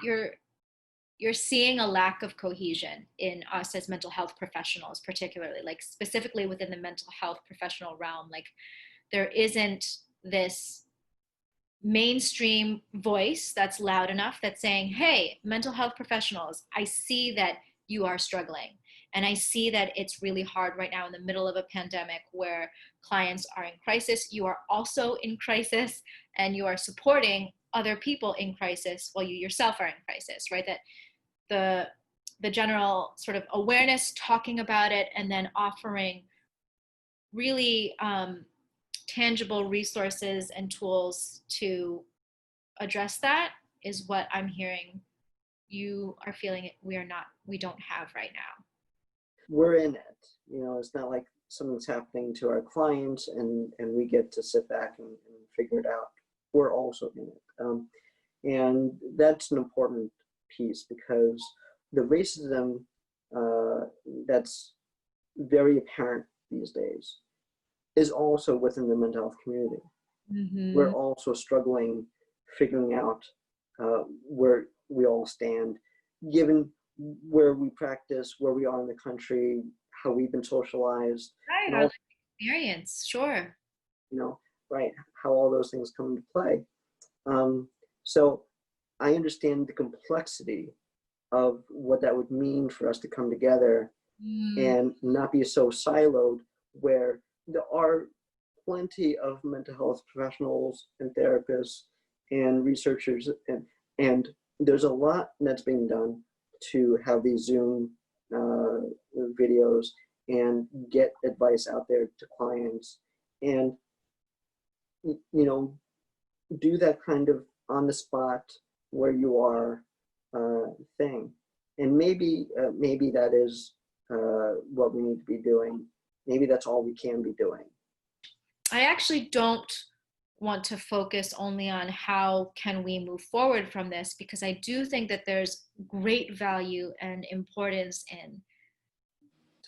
you're you're seeing a lack of cohesion in us as mental health professionals, particularly like specifically within the mental health professional realm. Like there isn't this mainstream voice that's loud enough that's saying, hey, mental health professionals, I see that you are struggling. And I see that it's really hard right now in the middle of a pandemic where clients are in crisis. You are also in crisis and you are supporting other people in crisis while you yourself are in crisis, right? That the general sort of awareness, talking about it, and then offering really tangible resources and tools to address that is what I'm hearing you are feeling we don't have right now. We're in it. It's not like something's happening to our clients and we get to sit back and figure it out. We're also in it. And that's an important piece because the racism that's very apparent these days is also within the mental health community. Mm-hmm. We're also struggling figuring out where we all stand, given where we practice, where we are in the country, how we've been socialized. Right, our life experience, sure. Right, how all those things come into play. So I understand the complexity of what that would mean for us to come together and not be so siloed, where there are plenty of mental health professionals and therapists and researchers, and there's a lot that's being done to have these Zoom videos and get advice out there to clients and do that kind of on the spot where you are thing. And maybe that is what we need to be doing. Maybe that's all we can be doing. I actually don't want to focus only on how can we move forward from this, because I do think that there's great value and importance in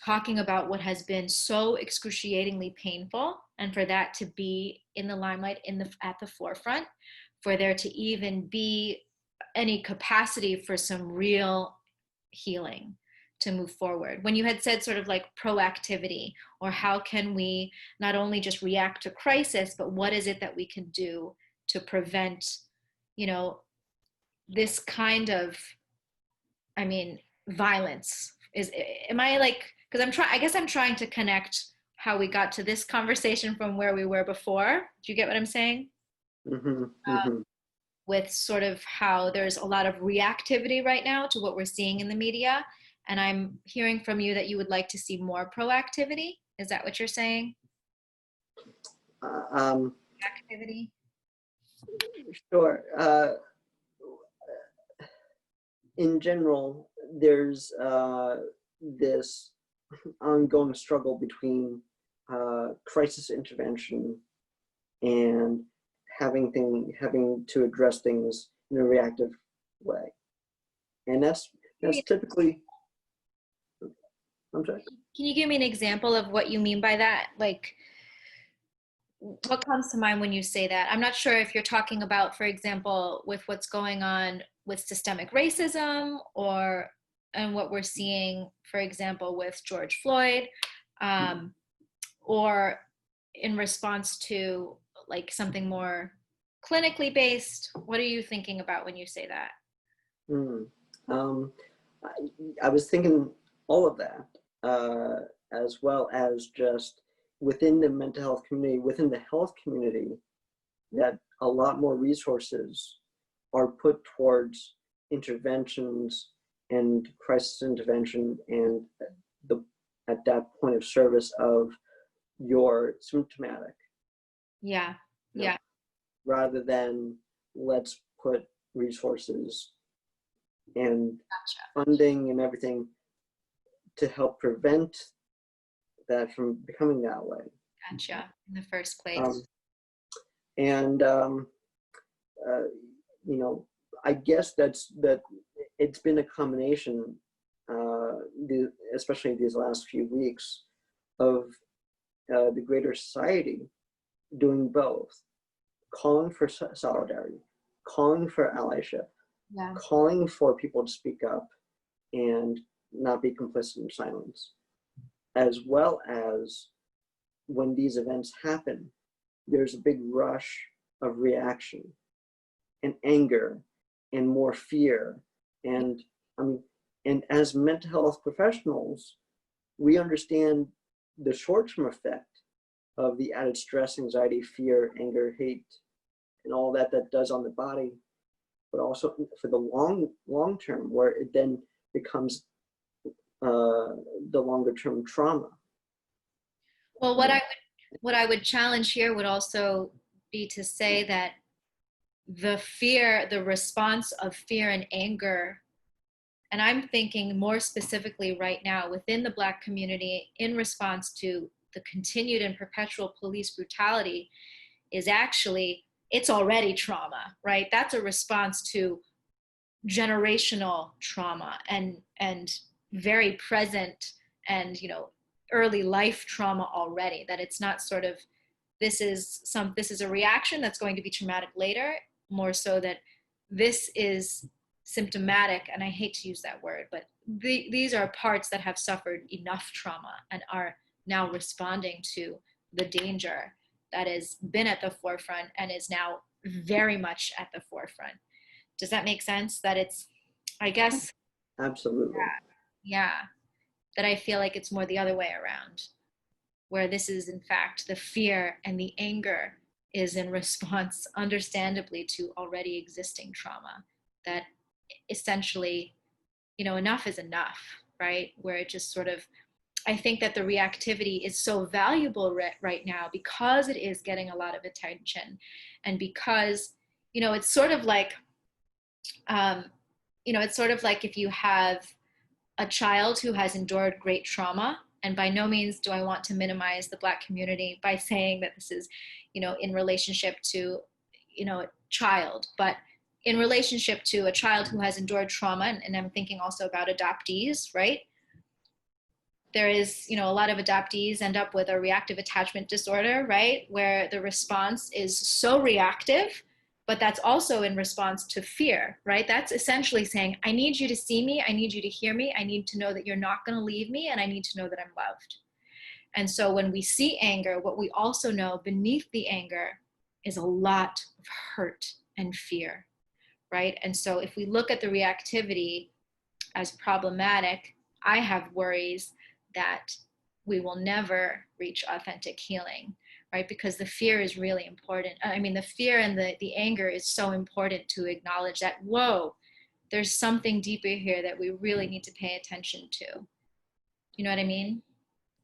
talking about what has been so excruciatingly painful, and for that to be in the limelight, at the forefront, for there to even be any capacity for some real healing to move forward. When you had said sort of like proactivity, or how can we not only just react to crisis, but what is it that we can do to prevent, this kind of, violence? I guess I'm trying to connect how we got to this conversation from where we were before. Do you get what I'm saying? Mm-hmm, mm-hmm. With sort of how there's a lot of reactivity right now to what we're seeing in the media. And I'm hearing from you that you would like to see more proactivity. Is that what you're saying? Activity? Sure. In general, there's this ongoing struggle between crisis intervention and having to address things in a reactive way, and that's typically. I'm sorry. Can you give me an example of what you mean by that? Like, what comes to mind when you say that? I'm not sure if you're talking about, for example, with what's going on with systemic racism, and what we're seeing, for example, with George Floyd, or in response to like something more clinically based. What are you thinking about when you say that? I was thinking all of that, as well as just within the mental health community, within the health community, that a lot more resources are put towards interventions and crisis intervention and at that point of service of your symptomatic. Yeah. Rather than let's put resources and funding and everything to help prevent that from becoming that way. Gotcha. In the first place. I guess that it's been a combination, especially these last few weeks, of the greater society doing both, calling for solidarity, calling for allyship, Yeah. calling for people to speak up and not be complicit in silence, as well as when these events happen, there's a big rush of reaction and anger and more fear. And I mean, and as mental health professionals, we understand the short-term effect of the added stress, anxiety, fear, anger, hate, and all that that does on the body, but also for the long term, where it then becomes the longer term trauma. Well, what I would challenge here would also be to say that the fear, the response of fear and anger, and I'm thinking more specifically right now within the Black community in response to the continued and perpetual police brutality, is actually, it's already trauma, right? That's a response to generational trauma and very present and, you know, early life trauma already. That it's not sort of, this is a reaction that's going to be traumatic later, more so that this is symptomatic, and I hate to use that word, but these are parts that have suffered enough trauma and are now responding to the danger that has been at the forefront and is now very much at the forefront. Does that make sense? That it's, I guess, Absolutely. yeah, that I feel like it's more the other way around, where this is in fact the fear and the anger is in response, understandably, to already existing trauma. That essentially, you know, enough is enough, right? Where it just sort of, I think that the reactivity is so valuable right now because it is getting a lot of attention, and because, you know, it's sort of like, um, you know, it's sort of like if you have a child who has endured great trauma, and by no means do I want to minimize the Black community by saying that this is, you know, in relationship to, you know, a child, but in relationship to a child who has endured trauma, and I'm thinking also about adoptees, right? There is, you know, a lot of adoptees end up with a reactive attachment disorder, right? Where the response is so reactive, but that's also in response to fear, right? That's essentially saying, I need you to see me, I need you to hear me, I need to know that you're not going to leave me, and I need to know that I'm loved. And so when we see anger, what we also know beneath the anger is a lot of hurt and fear, right? And so if we look at the reactivity as problematic, I have worries that we will never reach authentic healing, right? Because the fear is really important. I mean, the fear and the anger is so important to acknowledge that, whoa, there's something deeper here that we really need to pay attention to. You know what I mean?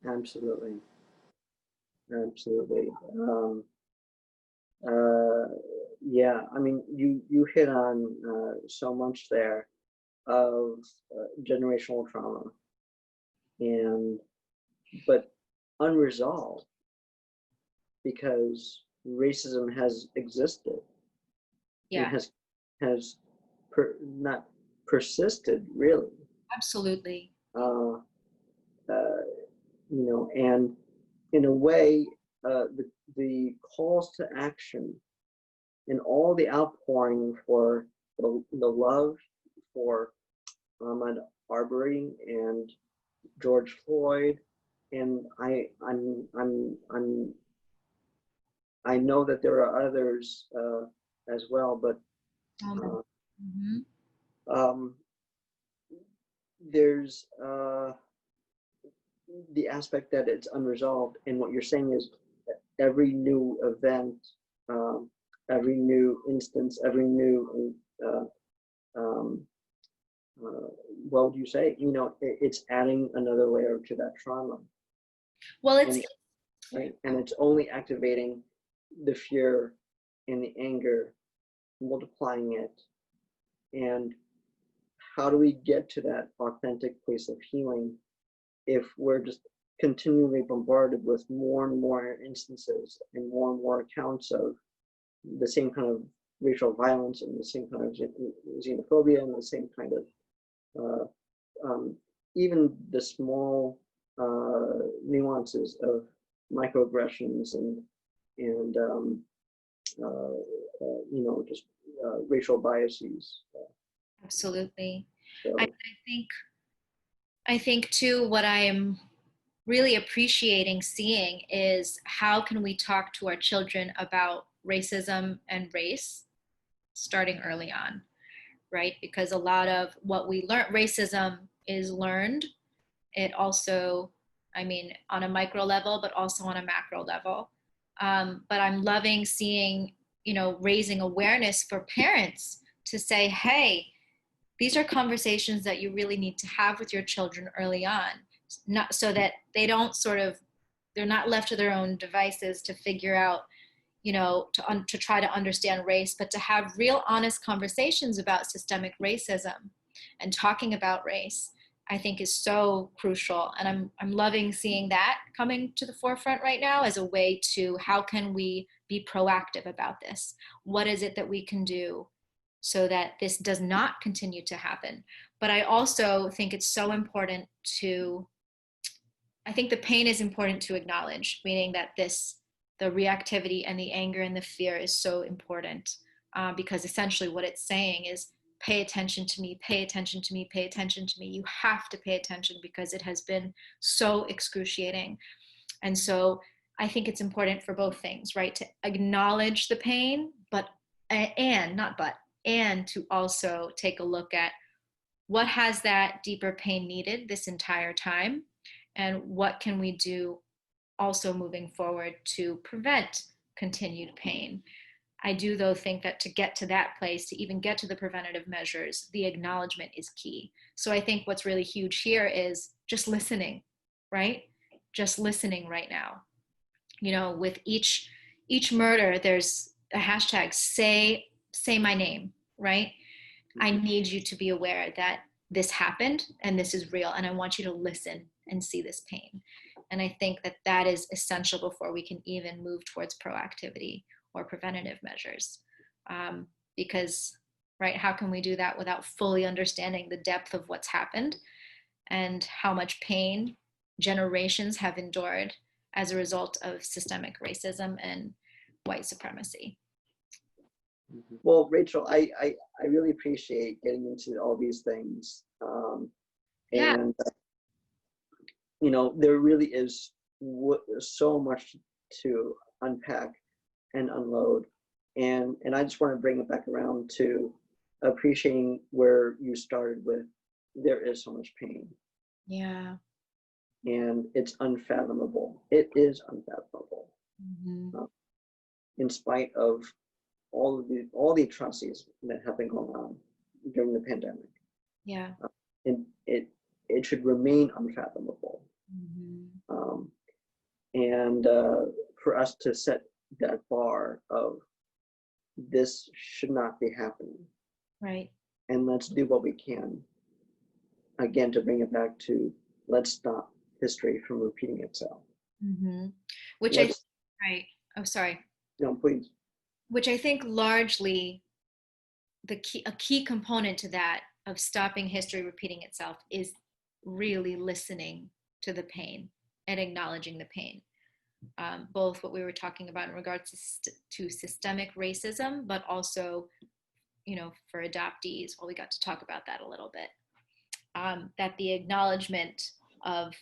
Absolutely. Absolutely. Uh, yeah, I mean, you hit on so much there of generational trauma, and but unresolved because racism has existed and Yeah, has not persisted really. absolutely. Uh, uh, you know, and in a way, the calls to action and all the outpouring for the love for Ahmaud Arbery and George Floyd, and I know that there are others as well, but uh, Mm-hmm. um, there's the aspect that it's unresolved, and what you're saying is that every new event, um, every new instance, every new um, uh, what would you say? You know, it's adding another layer to that trauma, Well, it's and right, and it's only activating the fear and the anger, multiplying it. And how do we get to that authentic place of healing if we're just continually bombarded with more and more instances and more accounts of the same kind of racial violence and the same kind of xenophobia and the same kind of um, even the small nuances of microaggressions and you know, just racial biases. Absolutely. I, So, I think I think too what I am really appreciating seeing is how can we talk to our children about racism and race starting early on, right? Because a lot of what we learn, racism is learned. It also, I mean, on a micro level, but also on a macro level. But I'm loving seeing, raising awareness for parents to say, hey, these are conversations that you really need to have with your children early on, not so that they don't sort of, they're not left to their own devices to figure out, to try to understand race, but to have real honest conversations about systemic racism and talking about race, I think is so crucial. And I'm loving seeing that coming to the forefront right now as a way to how can we be proactive about this? What is it that we can do so that this does not continue to happen? But I also think it's so important to, I think the pain is important to acknowledge, meaning that the reactivity and the anger and the fear is so important, because essentially what it's saying is, pay attention to me, pay attention to me, pay attention to me. You have to pay attention because it has been so excruciating. And so I think it's important for both things, right? To acknowledge the pain, and not but, and to also take a look at what has that deeper pain needed this entire time, and what can we do also moving forward to prevent continued pain. I do, though, think that to get to that place, to even get to the preventative measures, the acknowledgement is key. So I think what's really huge here is just listening, right? Just listening right now. With each murder, there's a hashtag, say my name, right? I need you to be aware that this happened and this is real, and I want you to listen and see this pain. And I think that that is essential before we can even move towards proactivity or preventative measures. Because, right, how can we do that without fully understanding the depth of what's happened and how much pain generations have endured as a result of systemic racism and white supremacy? well, Rachel, I really appreciate getting into all these things. Yeah. And, there really is so much to unpack and unload. And I just want to bring it back around to appreciating where you started with. There is so much pain, Yeah. and it's unfathomable. It is unfathomable, Mm-hmm. in spite of all the atrocities that have been going on during the pandemic. Yeah. And it should remain unfathomable. Mm-hmm. And for us to set that bar of this should not be happening, Right. and let's do what we can, again, to bring it back to, let's stop history from repeating itself. Mm-hmm. Which I, Let's right. Oh, sorry. No, please. Which I think largely a key component to that of stopping history repeating itself is really listening to the pain and acknowledging the pain. Both what we were talking about in regards to systemic racism, but also, for adoptees, well, we got to talk about that a little bit. That the acknowledgement of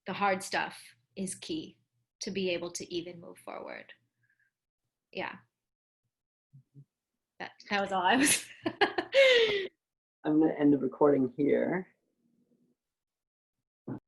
the hard stuff is key to be able to even move forward. Yeah, that was all I was. I'm going to end the recording here.